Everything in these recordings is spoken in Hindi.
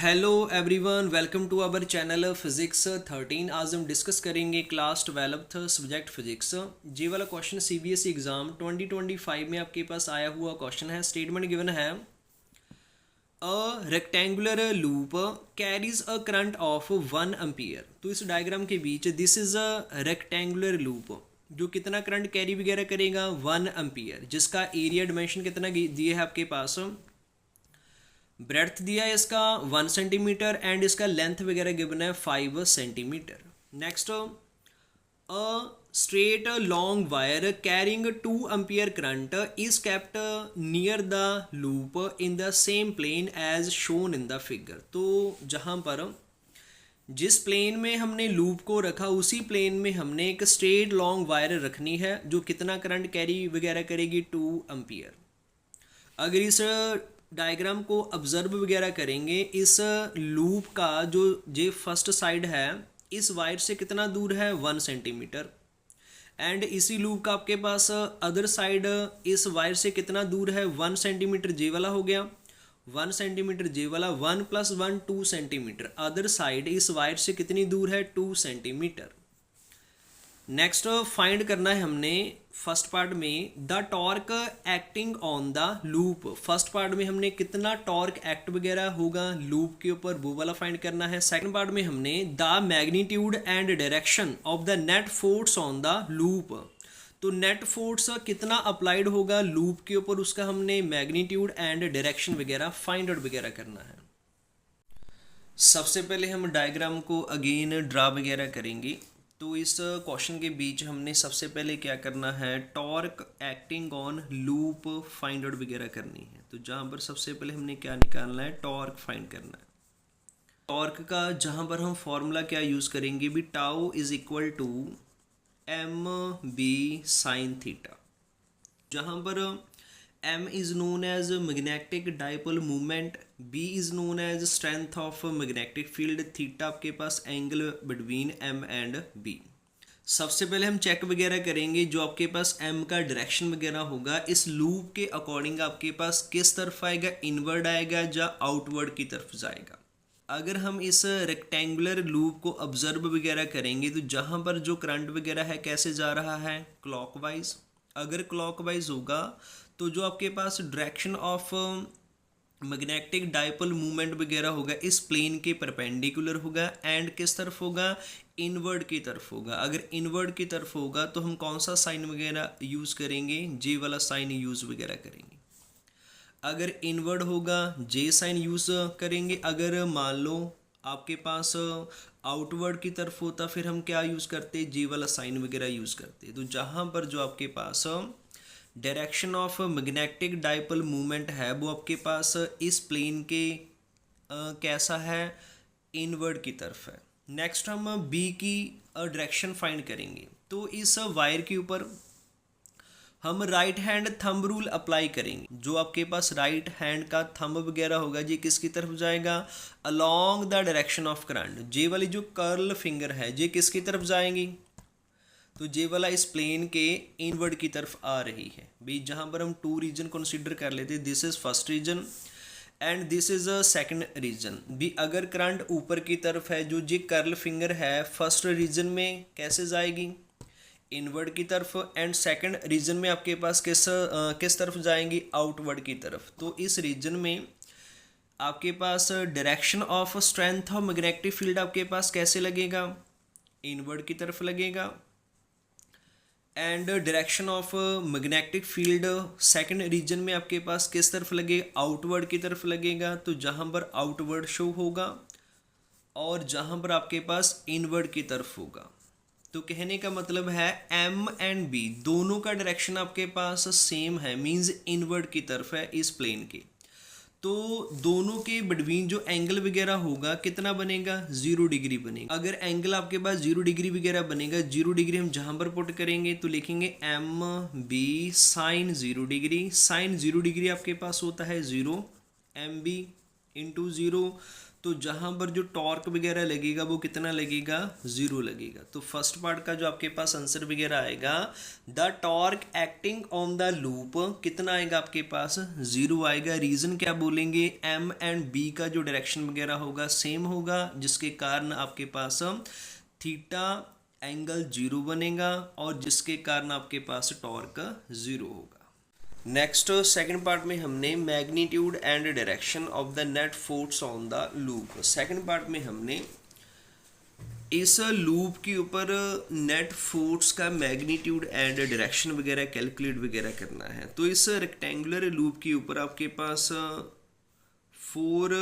Hello everyone, welcome to our channel physics 13। आज हम डिस्कस करेंगे क्लास 12th सब्जेक्ट फिजिक्स। ये वाला क्वेश्चन सीबीएसई एग्जाम 2025 में आपके पास आया हुआ क्वेश्चन है। स्टेटमेंट गिवन है, a rectangular loop carries a current of 1 ampere. तो इस डायग्राम के बीच this is a rectangular loop जो कितना करंट कैरी वगैरह करेगा 1 एम्पियर, जिसका एरिया डिमेंशन कितना दिए है आपके पास, ब्रेड्थ दिया है इसका 1 सेंटीमीटर एंड इसका लेंथ वगैरह गिवन है 5 centimetre. Next, a straight long wire carrying 2 ampere current is kept near the loop in the same plane as shown in the figure. तो जहाँ पर जिस प्लेन में हमने लूप को रखा उसी प्लेन में हमने एक स्ट्रेट लॉन्ग वायर रखनी है जो कितना करंट कैरी वगैरह करेगी 2 एम्पियर। अगर इस डायग्राम को ऑब्जर्व वगैरह करेंगे, इस लूप का जो जे फर्स्ट साइड है इस वायर से कितना दूर है 1 सेंटीमीटर, एंड इसी लूप का आपके पास अदर साइड इस वायर से कितना दूर है 1 सेंटीमीटर जे वाला हो गया, 1 सेंटीमीटर जे वाला, 1 + 1 2 सेंटीमीटर। अदर साइड इस वायर से कितनी दूर है 2 सेंटीमीटर। नेक्स्ट फाइंड करना है हमने फर्स्ट पार्ट में the torque acting on the loop. First part में हमने कितना टॉर्क एक्ट वगैरह होगा लूप के ऊपर वो वाला फाइंड करना है। सेकंड पार्ट में हमने the magnitude and direction of the net force on the loop. तो नेट फोर्स कितना अप्लाइड होगा लूप के ऊपर, उसका हमने मैग्नीट्यूड एंड डायरेक्शन वगैरह फाइंड आउट वगैरह करना है। सबसे पहले हम डायग्राम को अगेन ड्रा वगैरह करेंगे। तो इस क्वेश्चन के बीच हमने सबसे पहले क्या करना है, torque acting on loop find out वगैरह करनी है। तो जहाँ पर सबसे पहले हमने क्या निकालना है, टॉर्क फाइंड करना है। टॉर्क का जहाँ पर हम फॉर्मूला क्या यूज़ करेंगे भी, tau is equal to M B sine theta. जहाँ पर m is known as magnetic dipole moment, b is known as strength of magnetic field, theta आपके पास angle between m and b। सबसे पहले हम चेक वगैरह करेंगे जो आपके पास m का डायरेक्शन वगैरह होगा इस लूप के अकॉर्डिंग आपके पास किस तरफ आएगा, इनवर्ड आएगा या आउटवर्ड की तरफ जाएगा। अगर हम इस रेक्टेंगुलर लूप को ऑब्जर्व वगैरह करेंगे तो जहाँ पर जो करंट वगैरह है कैसे जा रहा है, क्लॉकवाइज। अगर क्लॉकवाइज होगा तो जो आपके पास direction of magnetic dipole movement वगैरह होगा इस प्लेन के परपेंडिकुलर होगा एंड किस तरफ होगा, इनवर्ड की तरफ होगा। अगर इनवर्ड की तरफ होगा तो हम कौन सा साइन वगैरह यूज़ करेंगे, जे वाला साइन यूज़ वगैरह करेंगे। अगर इनवर्ड होगा जे साइन यूज़ करेंगे। अगर मान लो आपके पास आउटवर्ड की तरफ होता फिर हम क्या यूज़ करते, जे वाला साइन वगैरह यूज़ करते। तो जहाँ पर जो आपके पास direction of magnetic dipole movement है वो आपके पास इस प्लेन के कैसा है, इनवर्ड की तरफ है। नेक्स्ट हम बी की डायरेक्शन फाइंड करेंगे। तो इस वायर के ऊपर हम right hand thumb rule apply करेंगे। जो आपके पास राइट हैंड का थंब वगैरह होगा ये किसकी तरफ जाएगा, along the direction of current. J वाली जो कर्ल फिंगर है ये किसकी तरफ जाएंगी, तो जे वाला इस प्लेन के इनवर्ड की तरफ आ रही है। भाई जहाँ पर हम 2 रीजन कंसीडर कर लेते, this is first region and this is a second region. भी अगर करंट ऊपर की तरफ है जो जी कर्ल फिंगर है फर्स्ट रीजन में कैसे जाएगी, इनवर्ड की तरफ, एंड सेकंड रीजन में आपके पास किस तरफ जाएंगी, आउटवर्ड की तरफ। तो इस रीजन में आपके पास direction of strength of magnetic field आपके पास कैसे लगेगा, इनवर्ड की तरफ लगेगा, and direction of magnetic field second region में आपके पास किस तरफ लगेगा, आउटवर्ड की तरफ लगेगा। तो जहाँ पर आउटवर्ड शो होगा और जहाँ पर आपके पास इनवर्ड की तरफ होगा। तो कहने का मतलब है m एंड b दोनों का डायरेक्शन आपके पास सेम है, मींस इनवर्ड की तरफ है इस प्लेन के। तो दोनों के बिटवीन जो एंगल वगैरह होगा कितना बनेगा, 0 डिग्री बनेगा। अगर एंगल आपके पास 0 डिग्री वगैरह बनेगा, 0 डिग्री हम जहाँ पर पुट करेंगे तो लिखेंगे M B sine 0 degree. Sine 0 degree आपके पास होता है 0, एम बी इंटू 0। तो जहाँ पर जो टॉर्क वगैरह लगेगा वो कितना लगेगा, 0 लगेगा। तो फर्स्ट पार्ट का जो आपके पास आंसर वगैरह आएगा, the torque acting on the loop, कितना आएगा आपके पास, 0 आएगा। रीज़न क्या बोलेंगे, एम एंड बी का जो डायरेक्शन वगैरह होगा सेम होगा, जिसके कारण आपके पास थीटा एंगल 0 बनेगा और जिसके कारण आपके पास टॉर्क 0 होगा। नेक्स्ट सेकंड पार्ट में हमने magnitude and direction of the net force on the loop. Second part में हमने इस लूप के ऊपर नेट फोर्स का मैग्नीट्यूड एंड डायरेक्शन वगैरह कैलकुलेट वगैरह करना है। तो इस रेक्टेंगुलर लूप के ऊपर आपके पास 4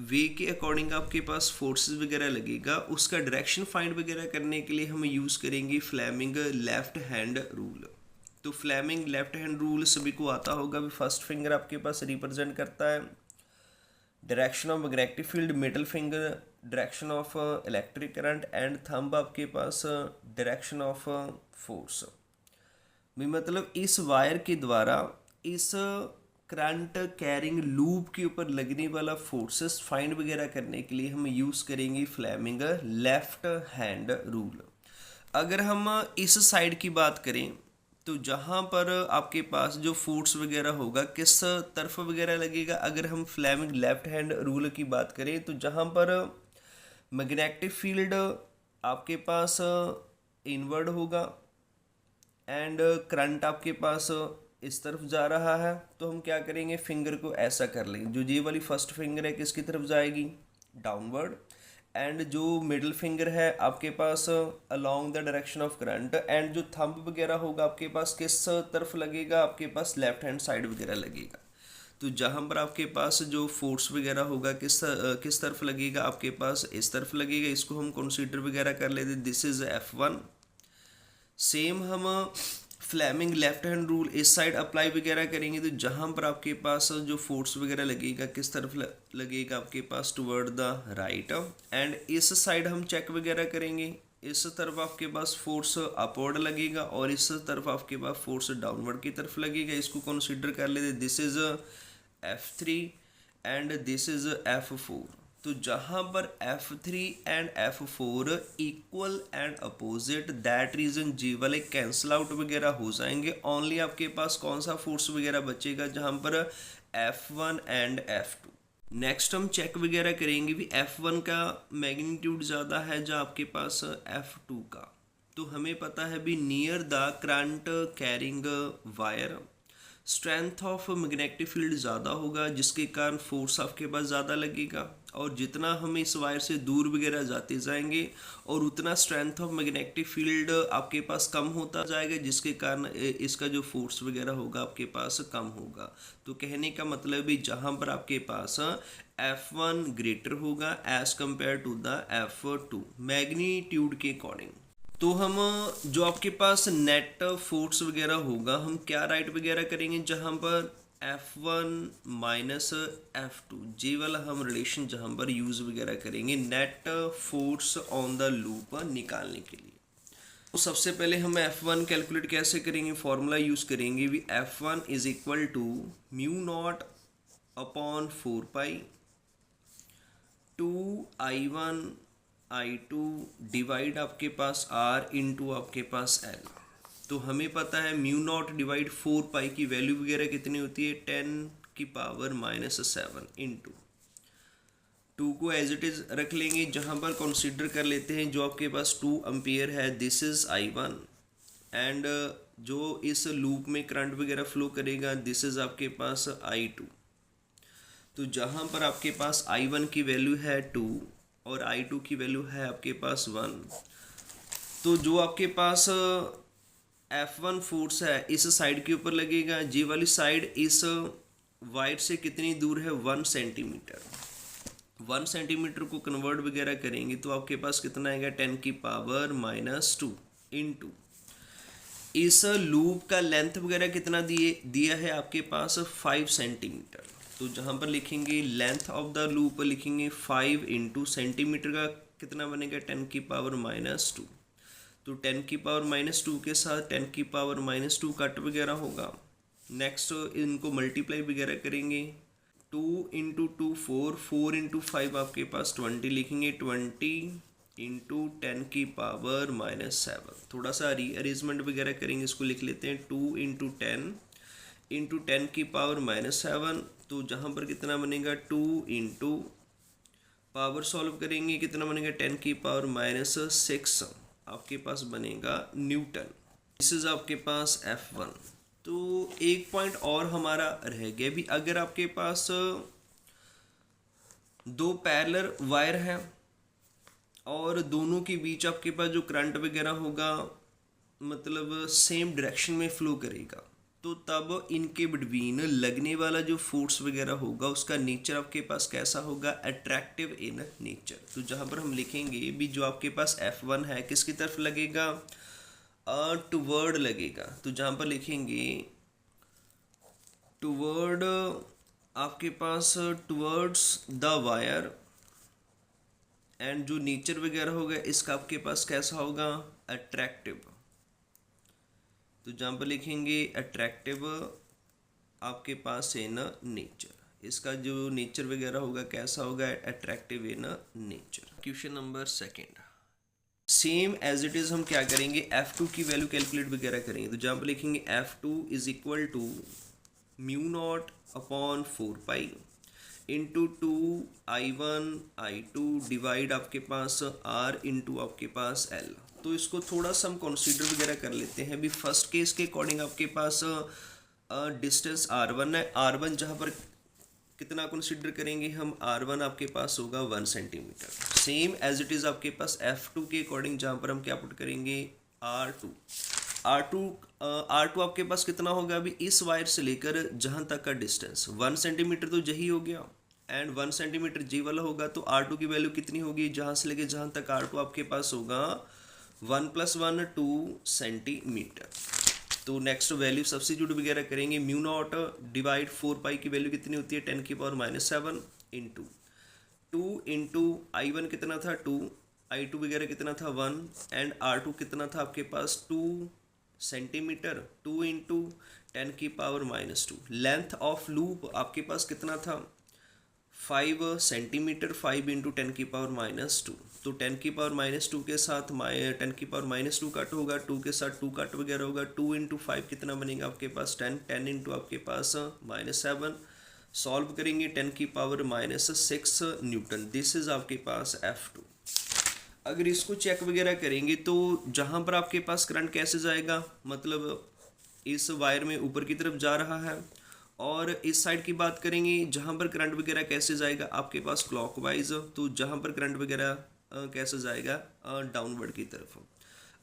वे के अकॉर्डिंग आपके पास फोर्सेस वगैरह लगेगा। उसका डायरेक्शन फाइंड वगैरह करने के लिए हम यूज़ करेंगे फ्लेमिंग लेफ्ट हैंड रूल। तो फ्लेमिंग लेफ्ट हैंड रूल सभी को आता होगा। भी फर्स्ट फिंगर आपके पास रिप्रेजेंट करता है direction of magnetic field, middle finger direction of electric current and thumb आपके पास डायरेक्शन ऑफ फोर्स। भी मतलब इस वायर के द्वारा इस करंट कैरिंग लूप के ऊपर लगने वाला फोर्सेस फाइंड वगैरह करने के लिए हम यूज़ करेंगे फ्लेमिंग लेफ्ट हैंड रूल। अगर हम इस साइड की बात करें तो जहाँ पर आपके पास जो फोर्स वगैरह होगा किस तरफ वगैरह लगेगा, अगर हम फ्लेमिंग लेफ्ट हैंड रूल की बात करें तो जहाँ पर मैग्नेटिक फील्ड आपके पास इनवर्ड होगा एंड करंट आपके पास इस तरफ जा रहा है, तो हम क्या करेंगे, फिंगर को ऐसा कर लेंगे। जो ये वाली फर्स्ट फिंगर है किसकी तरफ जाएगी, डाउनवर्ड, एंड जो मिडिल फिंगर है आपके पास along the direction of current, and जो थंब वगैरह होगा आपके पास किस तरफ लगेगा, आपके पास लेफ्ट हैंड साइड वगैरह लगेगा। तो जहाँ पर आपके पास जो फोर्स वगैरह होगा किस तरफ लगेगा, आपके पास इस तरफ लगेगा। इसको हम कंसीडर वगैरह कर लेते, दिस इज F1। सेम हम फ्लेमिंग लेफ्ट हैंड रूल इस साइड अप्लाई वगैरह करेंगे, तो जहाँ पर आपके पास जो फोर्स वगैरह लगेगा किस तरफ लगेगा, आपके पास टुवर्ड द राइट। एंड इस साइड हम चेक वगैरह करेंगे, इस तरफ आपके पास फोर्स अपवर्ड लगेगा और इस तरफ आपके पास फोर्स डाउनवर्ड की तरफ लगेगा। इसको कंसीडर कर लेते, this is F3 and this is F4। तो जहाँ पर F3 and F4 equal and opposite, that region G वाले कैंसिल आउट वगैरह हो जाएंगे। ओनली आपके पास कौन सा फोर्स वगैरह बचेगा, जहाँ पर F1 एंड F2। नेक्स्ट हम चेक वगैरह करेंगे भी F1 का मैग्नीट्यूड ज़्यादा है जहाँ आपके पास F2 का। तो हमें पता है भी near the current carrying wire strength of magnetic field ज़्यादा होगा, जिसके कारण फोर्स आपके पास ज़्यादा लगेगा। और जितना हम इस वायर से दूर वगैरह जाते जाएंगे और उतना स्ट्रेंथ ऑफ मैग्नेटिक फील्ड आपके पास कम होता जाएगा, जिसके कारण इसका जो फोर्स वगैरह होगा आपके पास कम होगा। तो कहने का मतलब है जहाँ पर आपके पास F1 ग्रेटर होगा as compared to the F2 magnitude के अकॉर्डिंग। तो हम जो आपके पास नेट फोर्स वगैरह होगा हम क्या राइट वगैरह करेंगे, जहाँ पर F1 माइनस F2 जी वाला हम रिलेशन जहाँ पर यूज़ वगैरह करेंगे net force on the loop निकालने के लिए। तो सबसे पहले हम F1 कैलकुलेट कैसे करेंगे, फॉर्मूला यूज़ करेंगे भी F1 is equal to mu naught upon 4 pi 2I1 I2 divide आपके पास R इंटू आपके पास L। तो हमें पता है म्यू नॉट डिवाइड 4 पाई की वैल्यू वगैरह कितनी होती है, 10⁻⁻7 इंटू 2 को एज इट इज़ रख लेंगे। जहाँ पर कंसीडर कर लेते हैं जो आपके पास 2 एम्पियर है, दिस इज़ I1, एंड जो इस लूप में करंट वगैरह फ्लो करेगा दिस इज़ आपके पास I2। तो जहाँ पर आपके पास I1 की वैल्यू है 2 और I2 की वैल्यू है आपके पास 1, तो जो आपके पास F1 फोर्स है इस साइड के ऊपर लगेगा। जी वाली साइड इस वायर से कितनी दूर है, 1 सेंटीमीटर। 1 सेंटीमीटर को कन्वर्ट वगैरह करेंगे तो आपके पास कितना आएगा, 10⁻⁻2 इंटू इस लूप का लेंथ वगैरह कितना दिया है आपके पास 5 सेंटीमीटर। तो जहाँ पर लिखेंगे लेंथ ऑफ द लूप लिखेंगे 5 इंटू सेंटीमीटर का कितना बनेगा, 10⁻⁻2। तो 10⁻⁻2 के साथ 10⁻⁻2 कट वगैरह होगा। नेक्स्ट इनको मल्टीप्लाई वगैरह करेंगे 2 × 2 4, 4 × 5 आपके पास 20 लिखेंगे, 20 × 10 की पावर -7। थोड़ा सा रीअरेंजमेंट वगैरह करेंगे, इसको लिख लेते हैं 2 × 10 × 10 की पावर -7। तो जहाँ पर कितना बनेगा 2 × पावर सॉल्व करेंगे कितना बनेगा 10 की पावर -6 आपके पास बनेगा न्यूटन। दिस इज आपके पास F1। तो एक पॉइंट और हमारा रह गया भी, अगर आपके पास दो पैरेलल वायर हैं और दोनों के बीच आपके पास जो करंट वगैरह होगा मतलब सेम डायरेक्शन में फ्लो करेगा, तो तब इनके बिटवीन लगने वाला जो फोर्स वगैरह होगा उसका नेचर आपके पास कैसा होगा, अट्रैक्टिव इन नेचर। तो जहाँ पर हम लिखेंगे भी जो आपके पास F1 है किसकी तरफ लगेगा, टुवर्ड लगेगा। तो जहाँ पर लिखेंगे टुवर्ड आपके पास टुवर्ड्स द वायर, एंड जो नेचर वगैरह होगा इसका आपके पास कैसा होगा, अट्रैक्टिव। तो जहाँ पर लिखेंगे अट्रैक्टिव आपके पास इन नेचर, इसका जो नेचर वगैरह होगा कैसा होगा, attractive in nature. Question number 2, same as it is हम क्या करेंगे, F2 की वैल्यू कैलकुलेट वगैरह करेंगे। तो जहाँ पर लिखेंगे F2 = μ0/4π × 2I1 I2 डिवाइड आपके पास R × आपके पास L। तो इसको थोड़ा सा हम कंसीडर वगैरह कर लेते हैं। अभी फर्स्ट केस के अकॉर्डिंग आपके पास डिस्टेंस R1 है, R1 जहाँ पर कितना कंसीडर करेंगे हम, R1 आपके पास होगा 1 centimetre. Same as it is आपके पास F2 के अकॉर्डिंग जहाँ पर हम क्या पुट करेंगे, R2 आपके पास कितना होगा, अभी इस वायर से लेकर जहाँ तक का डिस्टेंस 1 सेंटीमीटर तो यही हो गया, एंड 1 सेंटीमीटर जी वाला होगा। तो R2 की वैल्यू कितनी होगी, जहाँ से लेके जहाँ तक R2 आपके पास होगा 1 + 1 2 सेंटीमीटर। तो नेक्स्ट वैल्यू सब्स्टिट्यूट वगैरह करेंगे, μ0/4π की वैल्यू कितनी होती है, 10 की पावर -7 × 2 × I1 कितना था 2, I2 वगैरह कितना था 1, एंड R2 कितना था आपके पास 2 सेंटीमीटर, 2 × 10 की पावर -2। लेंथ ऑफ लूप आपके पास कितना था 5 सेंटीमीटर, 5 × 10 की पावर -2। तो 10 की पावर -2 के साथ 10 की पावर -2 कट होगा, 2 के साथ 2 कट वगैरह होगा, 2 × 5 कितना बनेगा आपके पास 10, 10 × आपके पास -7। सॉल्व करेंगे 10 की पावर -6 न्यूटन। दिस इज आपके पास F2। अगर इसको चेक वगैरह करेंगे तो जहाँ पर आपके पास करंट कैसे जाएगा, मतलब इस वायर में ऊपर की तरफ जा रहा है, और इस साइड की बात करेंगे जहाँ पर करंट वगैरह कैसे जाएगा आपके पास क्लॉकवाइज। तो जहाँ पर करंट वगैरह कैसे जाएगा, डाउनवर्ड की तरफ।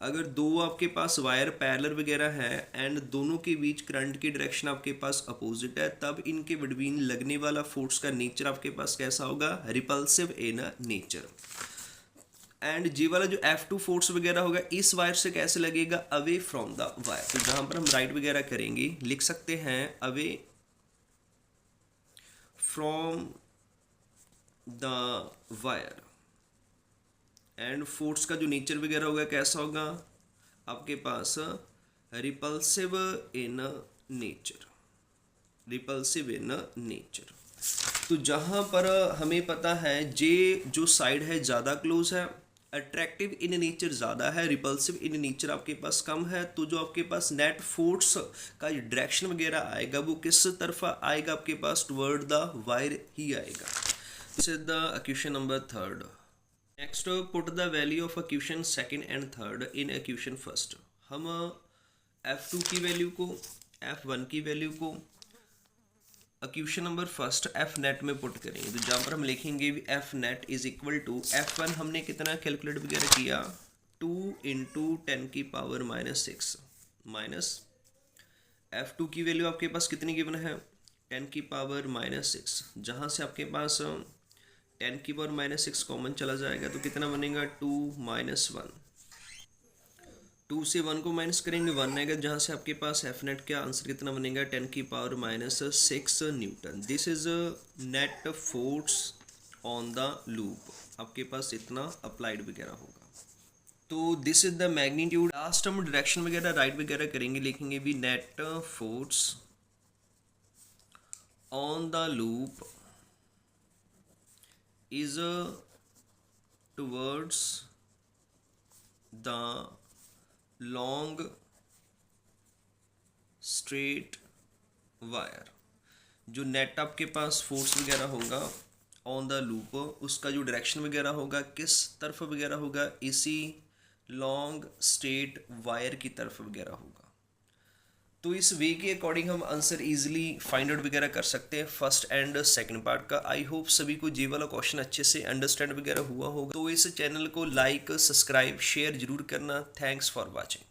अगर दो आपके पास वायर पैरेलल वगैरह है एंड दोनों के बीच करंट की डायरेक्शन आपके पास अपोजिट है, तब इनके बिटवीन लगने वाला फोर्स का नेचर आपके पास कैसा होगा, रिपल्सिव इन नेचर। एंड जी वाला जो F2 फोर्स वगैरह होगा इस वायर से कैसे लगेगा, अवे फ्रॉम द वायर। तो जहाँ पर हम राइट वगैरह करेंगे लिख सकते हैं away from the wire, and force का जो नेचर वगैरह होगा कैसा होगा आपके पास, repulsive in nature, repulsive in nature. तो जहाँ पर हमें पता है जे जो साइड है ज़्यादा क्लोज है, अट्रैक्टिव इन नेचर ज़्यादा है, रिपल्सिव इन नेचर आपके पास कम है, तो जो आपके पास नेट फोर्स का जो डायरेक्शन वगैरह आएगा वो किस तरफ आएगा आपके पास, टुवर्ड द वायर ही आएगा। This is the question number 3। Next put the value of equation 2 and 3 in equation 1। हम F2 की वैल्यू को, F1 की वैल्यू को इक्वेशन नंबर 1 F नेट में पुट करेंगे। तो जहाँ पर हम लिखेंगे F नेट = F1 हमने कितना कैलकुलेट वगैरह किया 2 × 10 की पावर -6 माइनस F2 की वैल्यू आपके पास कितनी गिवन है 10 की पावर -6, जहाँ से आपके पास 10 की पावर -6 कॉमन चला जाएगा तो कितना बनेगा 2 - 1, 2 से 1 को माइनस करेंगे 1 आएगा, जहाँ से आपके पास F नेट का आंसर कितना बनेगा 10 की power -6 Newton. This is net force on the loop, आपके पास इतना अप्लाइड वगैरह होगा। तो this is the magnitude. Last हम डायरेक्शन वगैरह राइट वगैरह करेंगे, लिखेंगे भी net force on the loop is towards the long straight wire. जो नेट आपके पास फोर्स वगैरह होगा ऑन द लूप, उसका जो डायरेक्शन वगैरह होगा किस तरफ वगैरह होगा, इसी लॉन्ग स्ट्रेट वायर की तरफ वगैरह होगा। तो इस वे के अकॉर्डिंग हम आंसर इजीली फाइंड आउट वगैरह कर सकते हैं फर्स्ट एंड सेकंड पार्ट का। आई होप सभी को ये वाला क्वेश्चन अच्छे से अंडरस्टैंड वगैरह हुआ होगा। तो इस चैनल को लाइक, सब्सक्राइब, शेयर जरूर करना। Thanks for watching.